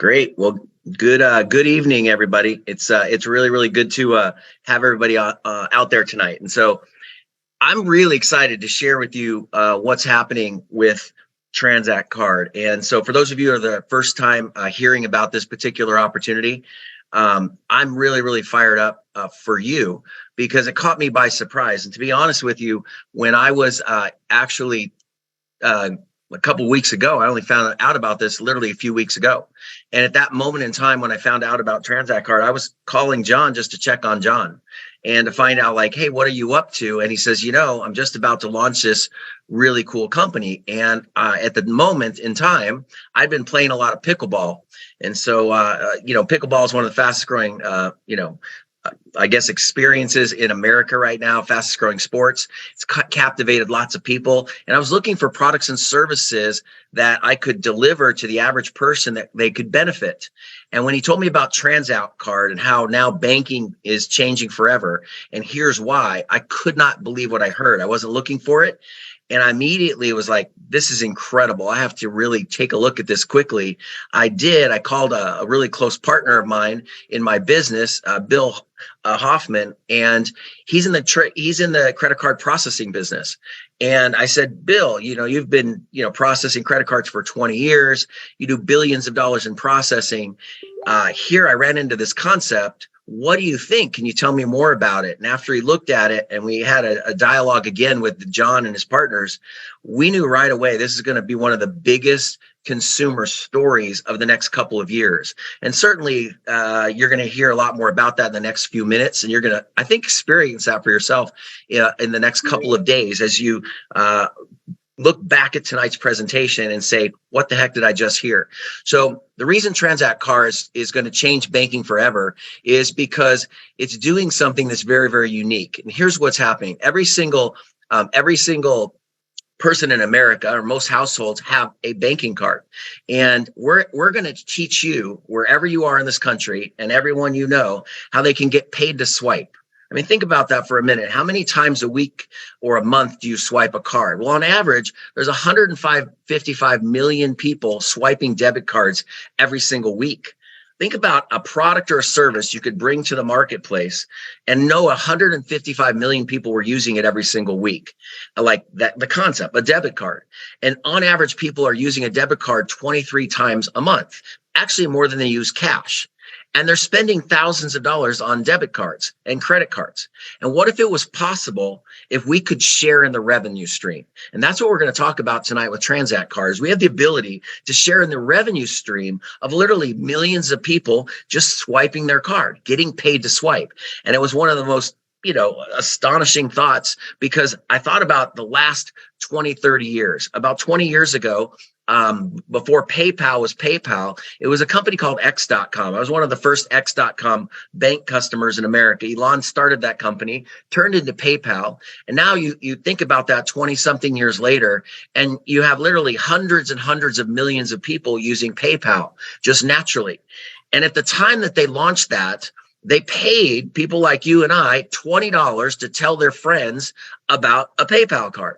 Great. Well, good evening, everybody. It's really good to have everybody out there tonight. And so I'm really excited to share with you what's happening with Tranzact Card. And so for those of you who are the first time hearing about this particular opportunity, I'm really fired up for you because it caught me by surprise. And to be honest with you, when I was actually uh, a couple of weeks ago. I only found out about this literally a few weeks ago. And at that moment in time, when I found out about Transact Card, I was calling John just to check on John and to find out like, hey, what are you up to? And he says, I'm just about to launch this really cool company. And at the moment in time, I've been playing a lot of pickleball. And so, pickleball is one of the fastest growing, I guess, experiences in America right now, fastest growing sports. It's captivated lots of people. And I was looking for products and services that I could deliver to the average person that they could benefit. And when he told me about Tranzact Card and how now banking is changing forever, and here's why, I could not believe what I heard. I wasn't looking for it. And I immediately was like, this is incredible. I have to really take a look at this quickly. I did. I called a really close partner of mine in my business, Bill Hoffman, and he's in the credit card processing business. And I said, Bill, you've been, processing credit cards for 20 years. You do billions of dollars in processing. Here I ran into this concept. What do you think? Can you tell me more about it? And after he looked at it and we had a dialogue again with John and his partners, we knew right away this is going to be one of the biggest consumer stories of the next couple of years. And certainly you're going to hear a lot more about that in the next few minutes. And you're going to, I think, experience that for yourself in the next couple of days as you look back at tonight's presentation and say, what the heck did I just hear? So the reason Tranzact Card is going to change banking forever is because it's doing something that's very unique. And here's what's happening. Every single person in America, or most households, have a banking card. And we're going to teach you, wherever you are in this country and everyone how they can get paid to swipe. I mean, think about that for a minute. How many times a week or a month do you swipe a card? Well, on average, there's 155 million people swiping debit cards every single week. Think about a product or a service you could bring to the marketplace and know 155 million people were using it every single week. Like that, the concept, a debit card. And on average, people are using a debit card 23 times a month, actually more than they use cash. And they're spending thousands of dollars on debit cards and credit cards. And what if it was possible if we could share in the revenue stream? And that's what we're going to talk about tonight with Tranzact Cards. We have the ability to share in the revenue stream of literally millions of people just swiping their card, getting paid to swipe. And it was one of the most astonishing thoughts, because I thought about the last 20, 30 years. About 20 years ago, before PayPal was PayPal, it was a company called X.com. I was one of the first X.com bank customers in America. Elon started that company, turned into PayPal. And now you think about that 20 something years later, and you have literally hundreds and hundreds of millions of people using PayPal just naturally. And at the time that they launched that, they paid people like you and I $20 to tell their friends about a PayPal card.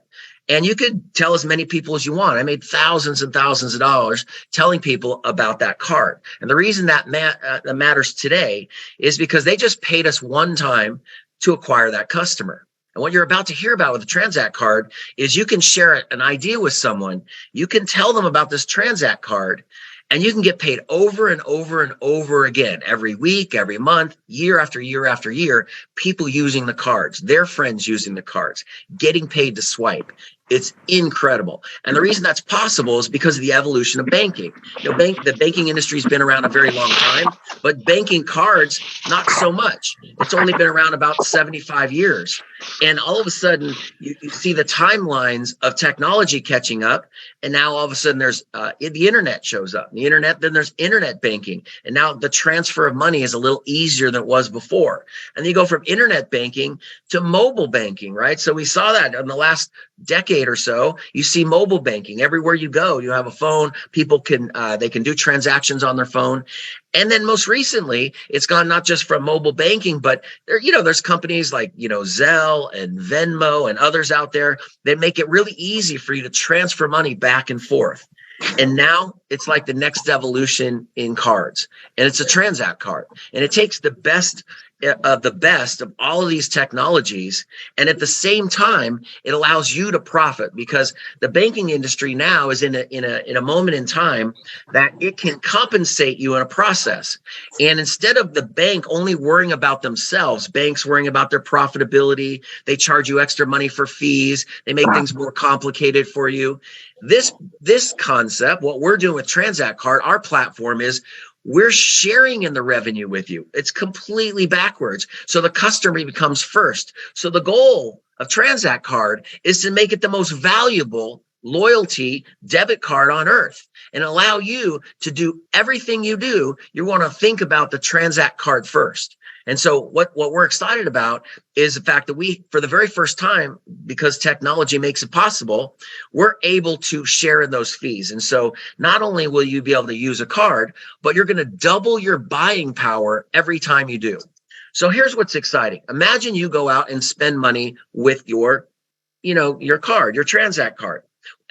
And you could tell as many people as you want. I made thousands and thousands of dollars telling people about that card. And the reason that matters today is because they just paid us one time to acquire that customer. And what you're about to hear about with the Tranzact Card is you can share an idea with someone. You can tell them about this Tranzact Card, and you can get paid over and over and over again, every week, every month, year after year after year, people using the cards, their friends using the cards, getting paid to swipe. It's incredible. And the reason that's possible is because of the evolution of banking. The banking industry has been around a very long time, but banking cards, not so much. It's only been around about 75 years. And all of a sudden, you see the timelines of technology catching up. And now all of a sudden, there's the internet shows up. The internet, then there's internet banking. And now the transfer of money is a little easier than it was before. And you go from internet banking to mobile banking, right? So we saw that in the last decade or so. You see mobile banking everywhere you go. You have a phone. People can they can do transactions on their phone. And then most recently, it's gone not just from mobile banking, but there's companies like Zelle and Venmo and others out there that make it really easy for you to transfer money back and forth. And now it's like the next evolution in cards. And it's a Tranzact card. And it takes the best of all of these technologies. And at the same time, it allows you to profit, because the banking industry now is in a moment in time that it can compensate you in a process. And instead of the bank only worrying about themselves, banks worrying about their profitability, they charge you extra money for fees, they make things more complicated for you. This concept, what we're doing with Tranzact Card, our platform is we're sharing in the revenue with you. It's completely backwards. So the customer becomes first. So the goal of Tranzact Card is to make it the most valuable loyalty debit card on earth and allow you to do everything you do. You want to think about the Tranzact Card first. And so what we're excited about is the fact that we, for the very first time, because technology makes it possible, we're able to share in those fees. And so not only will you be able to use a card, but you're going to double your buying power every time you do. So here's what's exciting. Imagine you go out and spend money with your card, your Tranzact card.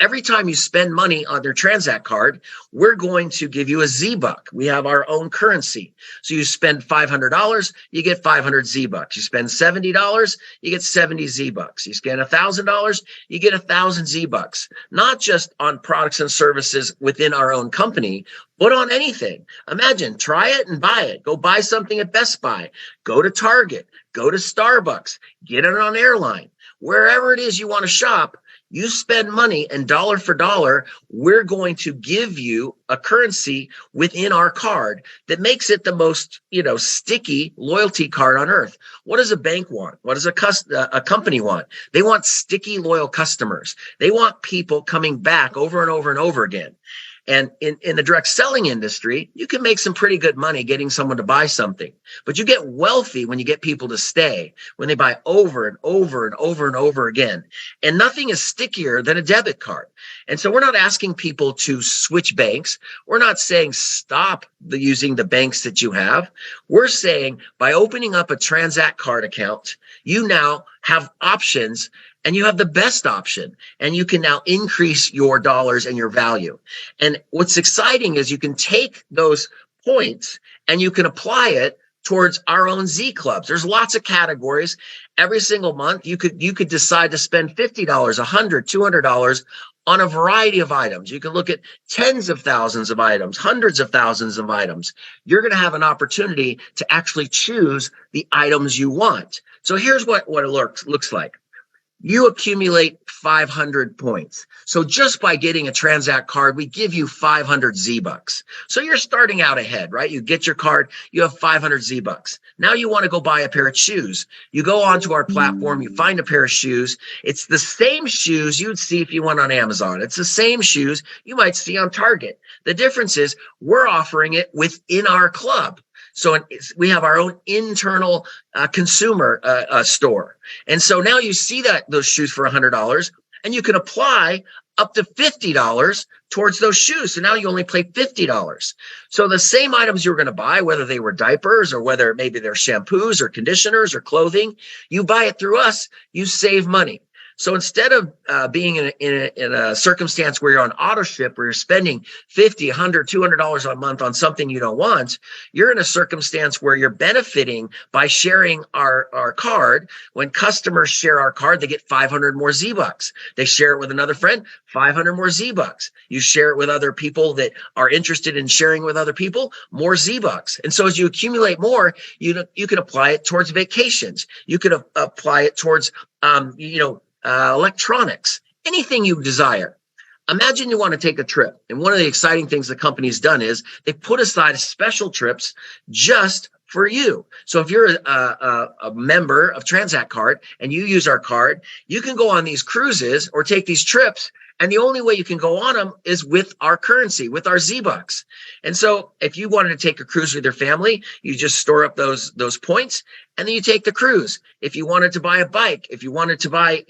Every time you spend money on their Tranzact card, we're going to give you a Z-Buck. We have our own currency. So you spend $500, you get 500 Z-Bucks. You spend $70, you get 70 Z-Bucks. You spend $1,000, you get 1,000 Z-Bucks. Not just on products and services within our own company, but on anything. Imagine, try it and buy it. Go buy something at Best Buy. Go to Target. Go to Starbucks. Get it on airline. Wherever it is you want to shop, you spend money, and dollar for dollar, we're going to give you a currency within our card that makes it the most, sticky loyalty card on earth. What does a bank want? What does a company want? They want sticky, loyal customers. They want people coming back over and over and over again. And in the direct selling industry, you can make some pretty good money getting someone to buy something, but you get wealthy when you get people to stay, when they buy over and over and over and over again. And nothing is stickier than a debit card. And so we're not asking people to switch banks. We're not saying stop using the banks that you have. We're saying by opening up a Tranzact card account, you now have options, and you have the best option, and you can now increase your dollars and your value. And what's exciting is you can take those points and you can apply it towards our own Z clubs. There's lots of categories. Every single month, you could decide to spend $50, $100, $200 on a variety of items. You can look at tens of thousands of items, hundreds of thousands of items. You're going to have an opportunity to actually choose the items you want. So here's what it looks like. You accumulate 500 points. So just by getting a Tranzact card, we give you 500 Z-Bucks. So you're starting out ahead, right? You get your card, you have 500 Z-Bucks. Now you want to go buy a pair of shoes. You go onto our platform, you find a pair of shoes. It's the same shoes you'd see if you went on Amazon. It's the same shoes you might see on Target. The difference is we're offering it within our club. So we have our own internal consumer store. And so now you see those shoes for $100, and you can apply up to $50 towards those shoes. So now you only pay $50. So the same items you were going to buy, whether they were diapers or whether maybe they're shampoos or conditioners or clothing, you buy it through us, you save money. So instead of being in a circumstance where you're on auto ship, where you're spending $50, $100, $200 a month on something you don't want, you're in a circumstance where you're benefiting by sharing our card. When customers share our card, they get 500 more Z-Bucks. They share it with another friend, 500 more Z-Bucks. You share it with other people that are interested in sharing with other people, more Z-Bucks. And so as you accumulate more, you can apply it towards vacations. You could apply it towards, electronics, anything you desire. Imagine you want to take a trip. And one of the exciting things the company's done is they put aside special trips just for you. So if you're a member of Tranzact Card and you use our card, you can go on these cruises or take these trips. And the only way you can go on them is with our currency, with our Z-Bucks. And so if you wanted to take a cruise with your family, you just store up those points, and then you take the cruise. If you wanted to buy a bike, if you wanted to buy,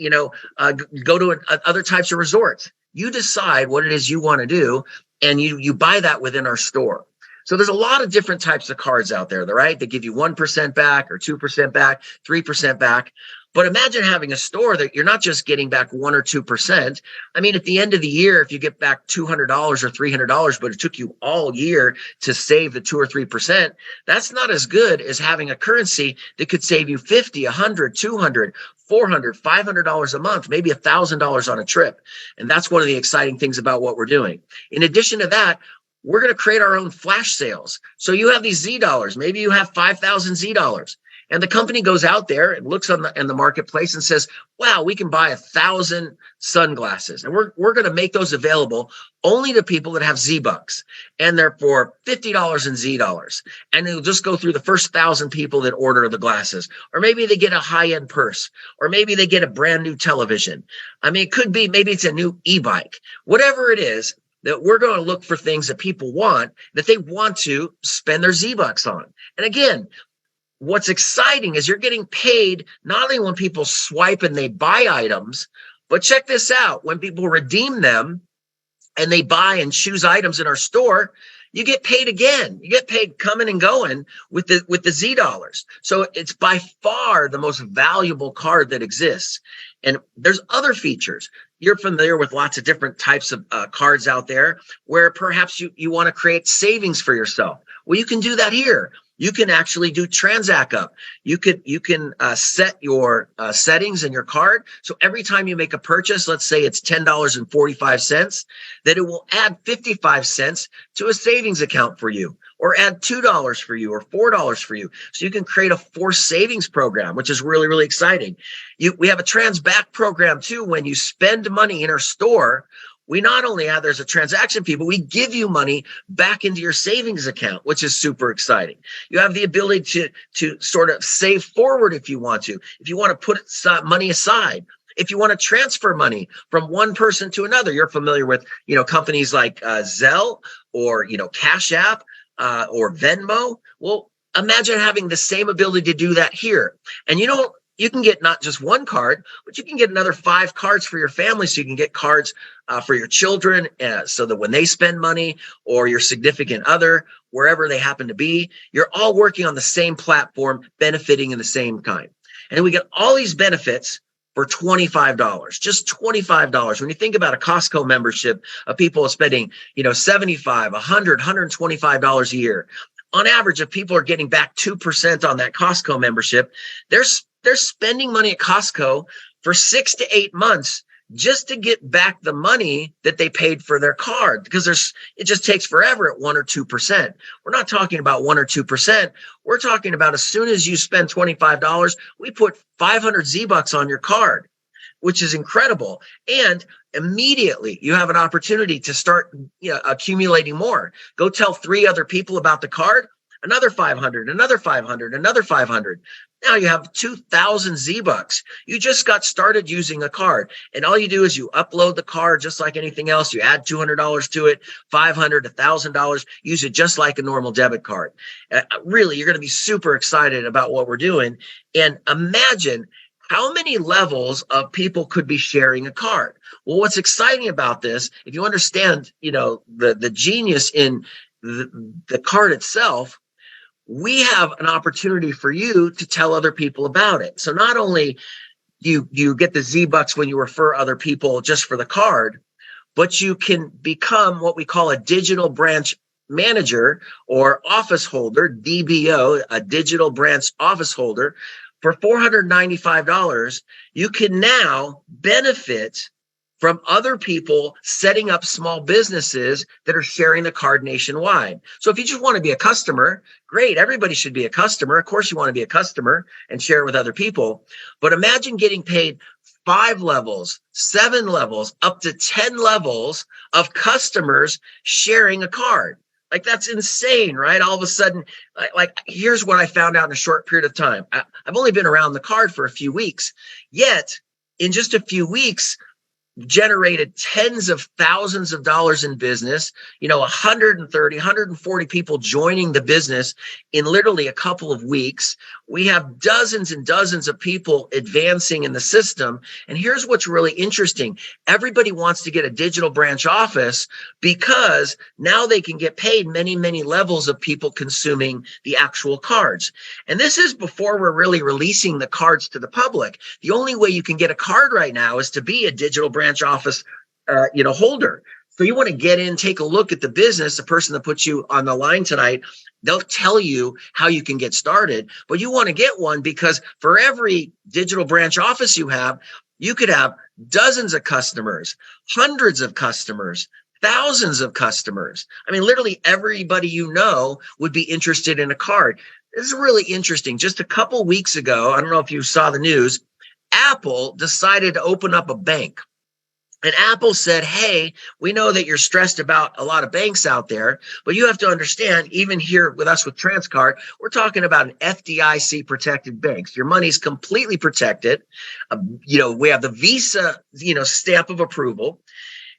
go to other types of resorts, you decide what it is you want to do, and you buy that within our store. So there's a lot of different types of cards out there, right? They give you 1% back or 2% back, 3% back. But imagine having a store that you're not just getting back 1 or 2%. I mean, at the end of the year, if you get back $200 or $300, but it took you all year to save the 2 or 3%, that's not as good as having a currency that could save you 50, 100, 200, 400, $500 a month, maybe $1,000 on a trip. And that's one of the exciting things about what we're doing. In addition to that, we're going to create our own flash sales. So you have these Z dollars. Maybe you have 5,000 Z dollars. And the company goes out there and looks in the marketplace and says, wow, we can buy 1,000 sunglasses. And we're going to make those available only to people that have Z bucks. And they're for $50 in Z dollars. And it'll just go through the first 1,000 people that order the glasses. Or maybe they get a high-end purse. Or maybe they get a brand new television. I mean, it could be, maybe it's a new e-bike. Whatever it is, that we're going to look for things that people want, that they want to spend their Z bucks on. And again, what's exciting is you're getting paid not only when people swipe and they buy items, but check this out. When people redeem them and they buy and choose items in our store, you get paid again. You get paid coming and going with the Z dollars. So it's by far the most valuable card that exists. And there's other features. You're familiar with lots of different types of cards out there where perhaps you want to create savings for yourself. Well, you can do that here. You can actually do Tranzact up. You can set your settings in your card. So every time you make a purchase, let's say it's $10.45, that it will add 55 cents to a savings account for you, or add $2 for you, or $4 for you. So you can create a forced savings program, which is really, really exciting. We have a Tranzact program too. When you spend money in our store, we not only have, there's a transaction fee, but we give you money back into your savings account, which is super exciting. You have the ability to sort of save forward if you want to. If you want to put money aside, if you want to transfer money from one person to another, you're familiar with, companies like Zelle or, Cash App or Venmo. Well, imagine having the same ability to do that here. And you can get not just one card, but you can get another 5 cards for your family. So you can get cards for your children so that when they spend money, or your significant other, wherever they happen to be, you're all working on the same platform, benefiting in the same kind. And we get all these benefits for $25, just $25. When you think about a Costco membership of people spending, $75, $100, $125 a year, on average, if people are getting back 2% on that Costco membership, they're spending money at Costco for 6 to 8 months just to get back the money that they paid for their card, because it just takes forever at 1 or 2%. We're not talking about 1 or 2%. We're talking about as soon as you spend $25, we put 500 Z bucks on your card, which is incredible. And immediately you have an opportunity to start accumulating more. Go tell 3 other people about the card, another 500, another 500, another 500. Now you have 2,000 Z bucks. You just got started using a card, and all you do is you upload the card just like anything else. You add $200 to it, $500, $1,000. Use it just like a normal debit card. Really, you're going to be super excited about what we're doing. And imagine how many levels of people could be sharing a card. Well, what's exciting about this, if you understand, the genius in the card itself, we have an opportunity for you to tell other people about it. So not only do you get the Z bucks when you refer other people just for the card, but you can become what we call a digital branch manager or office holder, DBO, a digital branch office holder. For $495, you can now benefit from other people setting up small businesses that are sharing the card nationwide. So if you just want to be a customer, great. Everybody should be a customer. Of course, you want to be a customer and share it with other people. But imagine getting paid 5 levels, 7 levels, up to 10 levels of customers sharing a card. Like, that's insane, right? All of a sudden, like here's what I found out in a short period of time. I've only been around the card for a few weeks, yet in just a few weeks, generated tens of thousands of dollars in business, 130, 140 people joining the business in literally a couple of weeks. We have dozens and dozens of people advancing in the system. And here's what's really interesting. Everybody wants to get a digital branch office because now they can get paid many, many levels of people consuming the actual cards. And this is before we're really releasing the cards to the public. The only way you can get a card right now is to be a digital branch office, holder. So you want to get in, take a look at the business, the person that puts you on the line tonight, they'll tell you how you can get started, but you want to get one because for every digital branch office you could have dozens of customers, hundreds of customers, thousands of customers. I mean, literally everybody would be interested in a card. This is really interesting. Just a couple weeks ago, I don't know if you saw the news, Apple decided to open up a bank. And Apple said, hey, we know that you're stressed about a lot of banks out there, but you have to understand, even here with us with Transcard, we're talking about an FDIC protected banks. Your money's completely protected. We have the Visa, stamp of approval.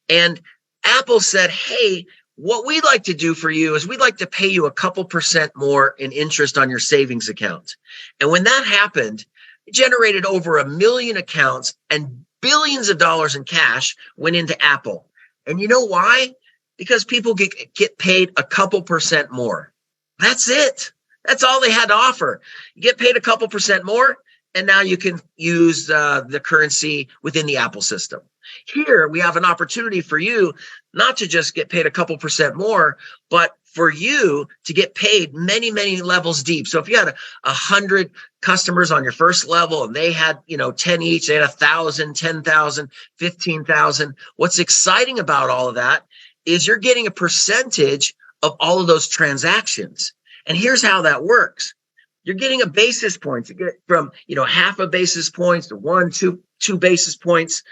And Apple said, hey, what we'd like to do for you is we'd like to pay you a couple % more in interest on your savings account. And when that happened, it generated over 1 million accounts and billions of dollars in cash went into Apple. And you know why? Because people get paid a couple % more. That's it. That's all they had to offer. You get paid a couple % more, and now you can use the currency within the Apple system. Here, we have an opportunity for you not to just get paid a couple % more, but for you to get paid many, many levels deep. So if you had 100 customers on your first level and they had, 10 each, they had 1,000, 10,000, 15,000. What's exciting about all of that is you're getting a percentage of all of those transactions. And here's how that works. You're getting a basis point. You get from, half a basis points to 1, 2 basis points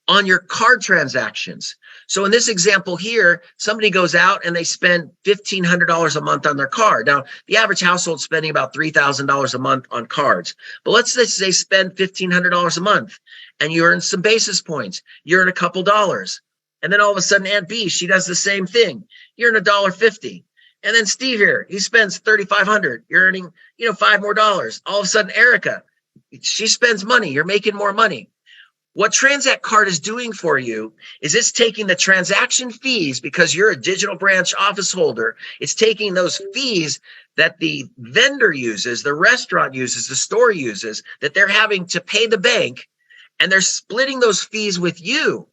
on your card transactions. So in this example here, somebody goes out and they spend $1,500 a month on their card. Now, the average household is spending about $3,000 a month on cards. But let's say they spend $1,500 a month and you earn some basis points. You earn a couple dollars. And then all of a sudden, Aunt B, she does the same thing. You earn $1.50. And then Steve here, he spends $3,500. You're earning, $5 more. All of a sudden, Erica, she spends money. You're making more money. What Tranzact Card is doing for you is it's taking the transaction fees because you're a digital branch office holder. It's taking those fees that the vendor uses, the restaurant uses, the store uses, that they're having to pay the bank, and they're splitting those fees with you.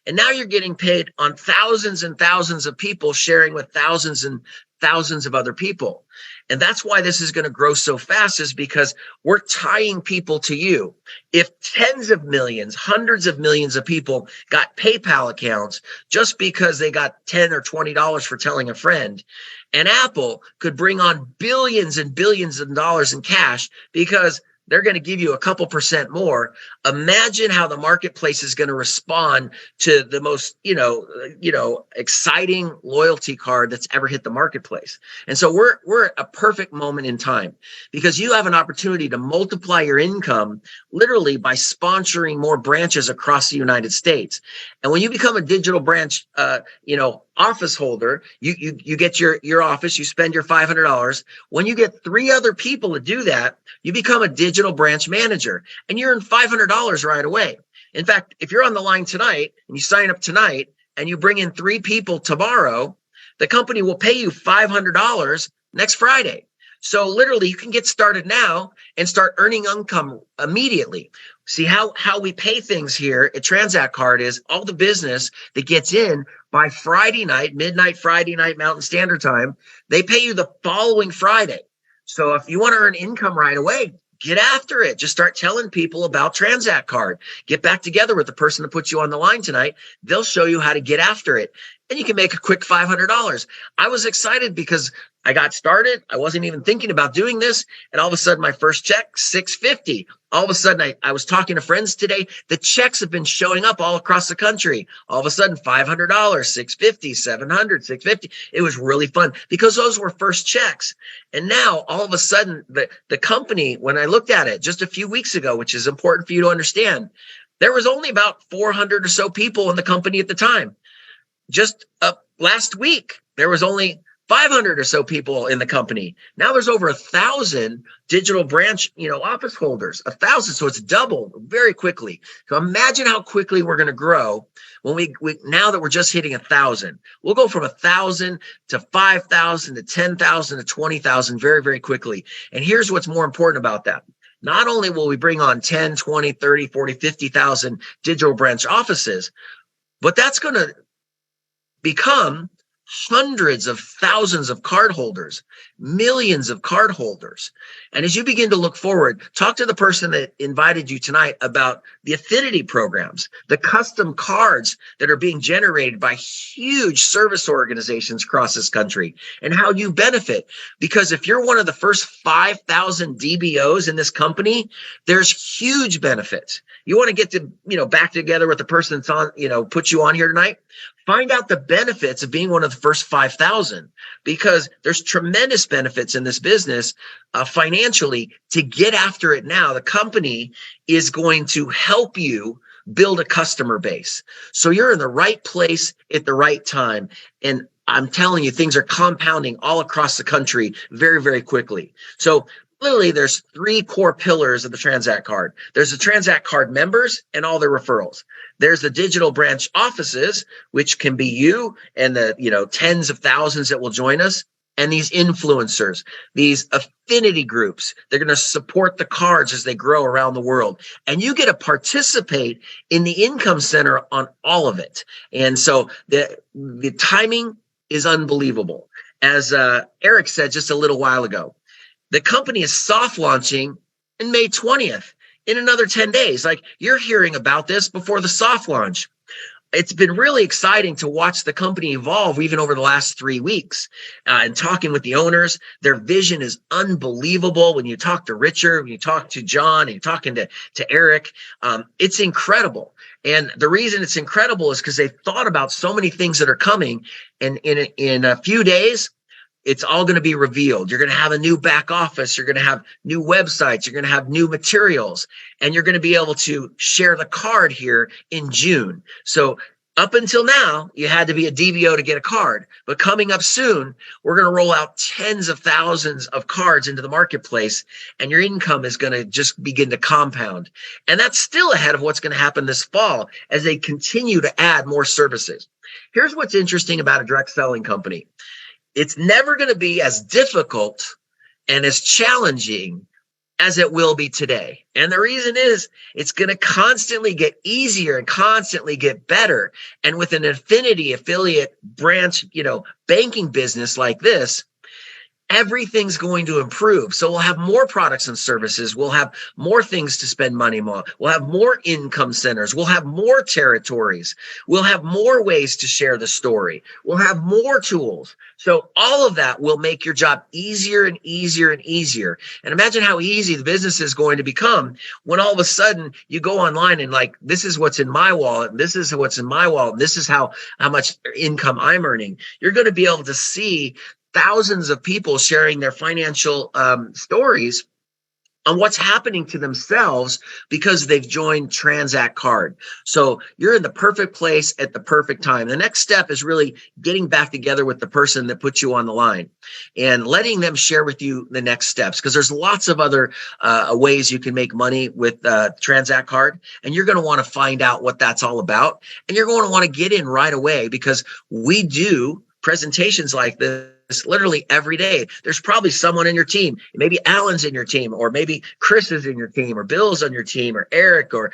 And now you're getting paid on thousands and thousands of people sharing with thousands and thousands of other people. And that's why this is going to grow so fast, is because we're tying people to you. If tens of millions, hundreds of millions of people got PayPal accounts just because they got $10 or $20 for telling a friend, and Apple could bring on billions and billions of dollars in cash because they're going to give you a couple % more. Imagine how the marketplace is going to respond to the most, exciting loyalty card that's ever hit the marketplace. And so we're at a perfect moment in time because you have an opportunity to multiply your income literally by sponsoring more branches across the United States. And when you become a digital branch, office holder, you get your office, you spend your $500. When you get 3 other people to do that, you become a digital branch manager and you earn $500 right away. In fact, if you're on the line tonight and you sign up tonight and you bring in 3 people tomorrow, the company will pay you $500 next Friday. So literally you can get started now and start earning income immediately. See how we pay things here at Tranzact Card is all the business that gets in by Friday night, midnight Friday night Mountain Standard Time, they pay you the following Friday. So if you want to earn income right away, get after it. Just start telling people about Tranzact Card. Get back together with the person that puts you on the line tonight. They'll show you how to get after it. And you can make a quick $500. I was excited because I got started. I wasn't even thinking about doing this. And all of a sudden, my first check, $650. All of a sudden, I was talking to friends today. The checks have been showing up all across the country. All of a sudden, $500, $650, $700, $650. It was really fun because those were first checks. And now, all of a sudden, the company, when I looked at it just a few weeks ago, which is important for you to understand, There was only about 400 or so people in the company at the time. Just last week, there was only 500 or so people in the company. Now there's over 1,000 digital branch, office holders, 1,000. So it's doubled very quickly. So imagine how quickly we're going to grow when we now that we're just hitting 1,000. We'll go from 1,000 to 5,000 to 10,000 to 20,000 very, very quickly. And here's what's more important about that. Not only will we bring on 10, 20, 30, 40, 50,000 digital branch offices, but that's going to become hundreds of thousands of cardholders, millions of cardholders. And as you begin to look forward, talk to the person that invited you tonight about the affinity programs, the custom cards that are being generated by huge service organizations across this country, and how you benefit. Because if you're one of the first 5,000 DBOs in this company, there's huge benefits. You want to get to, back together with the person that's on, put you on here tonight. Find out the benefits of being one of the first 5,000, because there's tremendous benefits in this business financially to get after it now. The company is going to help you build a customer base. So you're in the right place at the right time. And I'm telling you, things are compounding all across the country very, very quickly. So literally, there's 3 core pillars of the Tranzact card. There's the Tranzact card members and all their referrals. There's the digital branch offices, which can be you and the tens of thousands that will join us, and these influencers, these affinity groups. They're going to support the cards as they grow around the world, and you get to participate in the income center on all of it. And so the timing is unbelievable. As Eric said just a little while ago, the company is soft launching in May 20th, in another 10 days. Like, you're hearing about this before the soft launch. It's been really exciting to watch the company evolve even over the last 3 weeks and talking with the owners. Their vision is unbelievable. When you talk to Richard, when you talk to John, and you're talking to Eric, it's incredible. And the reason it's incredible is because they've thought about so many things that are coming. And in a few days, it's all going to be revealed. You're going to have a new back office. You're going to have new websites. You're going to have new materials, and you're going to be able to share the card here in June. So up until now, you had to be a DBO to get a card, but coming up soon, we're going to roll out tens of thousands of cards into the marketplace, and your income is going to just begin to compound. And that's still ahead of what's going to happen this fall as they continue to add more services. Here's what's interesting about a direct selling company. It's never going to be as difficult and as challenging as it will be today. And the reason is it's going to constantly get easier and constantly get better. And with an affinity affiliate branch, banking business like this, everything's going to improve. So we'll have more products and services. We'll have more things to spend money on. We'll have more income centers. We'll have more territories. We'll have more ways to share the story. We'll have more tools. So all of that will make your job easier and easier and easier. And imagine how easy the business is going to become when all of a sudden you go online and this is what's in my wallet. And this is what's in my wallet. And this is how much income I'm earning. You're going to be able to see thousands of people sharing their financial stories on what's happening to themselves because they've joined Tranzact Card. So you're in the perfect place at the perfect time. The next step is really getting back together with the person that put you on the line and letting them share with you the next steps, because there's lots of other ways you can make money with Tranzact Card, and you're going to want to find out what that's all about, and you're going to want to get in right away, because we do presentations like this literally every day. There's probably someone in your team. Maybe Alan's in your team, or maybe Chris is in your team, or Bill's on your team, or Eric, or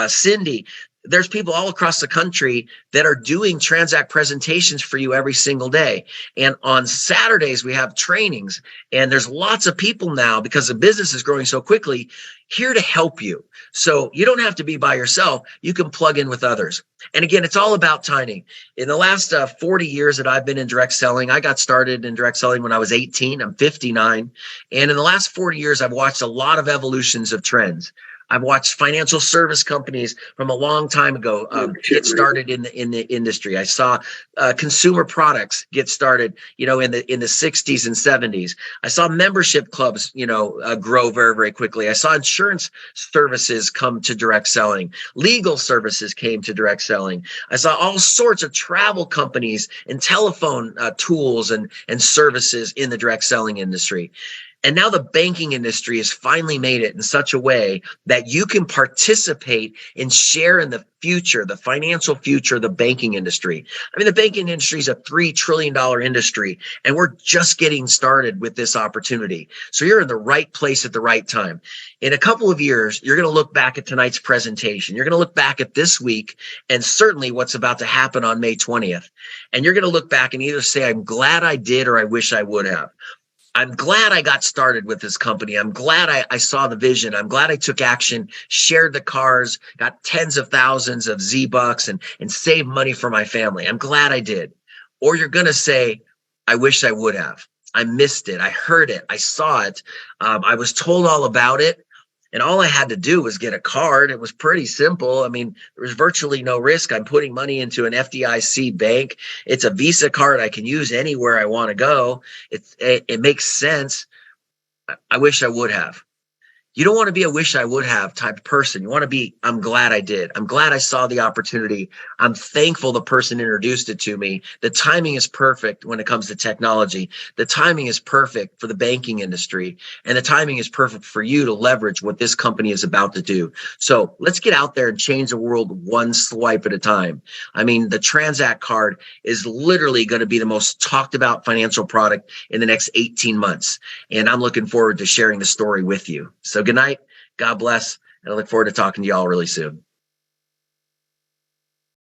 Cindy. There's people all across the country that are doing Tranzact presentations for you every single day. And on Saturdays, we have trainings, and there's lots of people now, because the business is growing so quickly, here to help you. So you don't have to be by yourself. You can plug in with others. And again, it's all about timing. In the last 40 years that I've been in direct selling, I got started in direct selling when I was 18. I'm 59. And in the last 40 years, I've watched a lot of evolutions of trends. I've watched financial service companies from a long time ago get started in the industry. I saw consumer products get started, in the 60s and 70s. I saw membership clubs, grow very, very quickly. I saw insurance services come to direct selling. Legal services came to direct selling. I saw all sorts of travel companies and telephone tools and services in the direct selling industry. And now the banking industry has finally made it in such a way that you can participate and share in the future, the financial future of the banking industry. I mean, the banking industry is a $3 trillion industry, and we're just getting started with this opportunity. So you're in the right place at the right time. In a couple of years, you're going to look back at tonight's presentation. You're going to look back at this week and certainly what's about to happen on May 20th. And you're going to look back and either say, I'm glad I did or I wish I would have. I'm glad I got started with this company. I'm glad I saw the vision. I'm glad I took action, shared the cars, got tens of thousands of Z-Bucks and saved money for my family. I'm glad I did. Or you're going to say, I wish I would have. I missed it. I heard it. I saw it. I was told all about it. And all I had to do was get a card. It was pretty simple. I mean, there was virtually no risk. I'm putting money into an FDIC bank. It's a Visa card I can use anywhere I want to go. It makes sense. I wish I would have. You don't want to be a wish I would have type person. You want to be, I'm glad I did. I'm glad I saw the opportunity. I'm thankful the person introduced it to me. The timing is perfect when it comes to technology. The timing is perfect for the banking industry. And the timing is perfect for you to leverage what this company is about to do. So let's get out there and change the world one swipe at a time. I mean, the Tranzact card is literally going to be the most talked about financial product in the next 18 months. And I'm looking forward to sharing the story with you. So good night. God bless. And I look forward to talking to you all really soon.